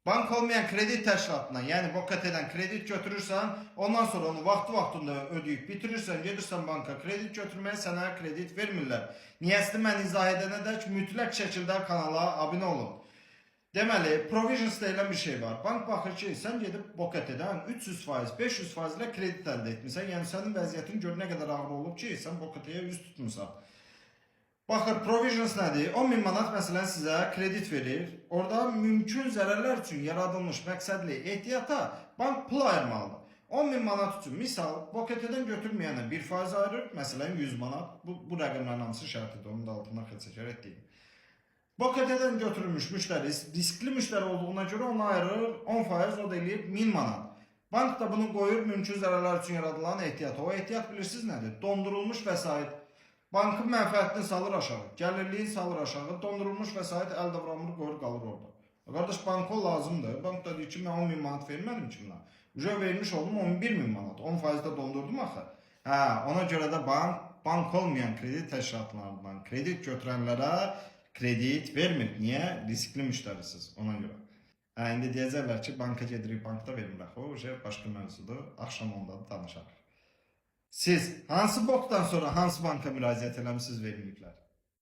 Bank olmayan kredi təşkilatından, yəni BOKT-dən kredit götürürsən, ondan sonra onu vaxtında ödəyib bitirirsən, gedirsən banka kredit götürməyə, sənə kredit vermirlər. Niyəsini mən izah edənədək mütləq şəkildə kanala abunə olun. Deməli, provisions deyilən bir şey var. Bank baxır ki, sən gedib BOKT-dən 300%, 500% ilə kredit əldə etmirsən. Yəni sənin vəziyyətin gör nə qədər ağır olub ki, sən BOKT-yə üz tutmursan. Baxın, provisions nədir? 10.000 manat məsələn sizə kredit verir. Orada mümkün zərərlər üçün yaradılmış məqsədli ehtiyata bank pul ayırmalıdır. 10.000 manat üçün misal BOKT-dən götürməyənə 1% ayırır, məsələn 100 manat. Bu rəqəmlərin hamısı şərtidir, onun da altından xətt etdiyim. BOKT-dən götürülmüş müştəri riskli müştəri olduğuna görə onu ayırır, 10%, o da eləyir 1000 manat. Bank da bunu qoyur mümkün zərərlər üçün yaradılan ehtiyata. O ehtiyat bilirsiniz nədir? Dondurulmuş vəsait. Bankın mənfəətini salır aşağı, gəlirliyin salır aşağı, dondurulmuş vəsait əldə vuramır, qoyur qalır orada. Qardaş, banka lazımdır. Bank da deyir ki, mən 10.000 manat vermədim ki buna. Ücə vermiş oldum 11.000 manat. 10%'da dondurdum axı. Ona görə də bank olmayan kredit təşkilatlarından kredit götürənlərə kredit vermir. Niyə? Riskli müştərisiz ona görə. İndi deyəcəklər ki, banka gedirik, bankda vermirlər. O, başqa mövzudur. Axşam onda da danışarıq. Siz hansı boktan sonra hansı banka müraciət eləmisiniz, verməyiblər?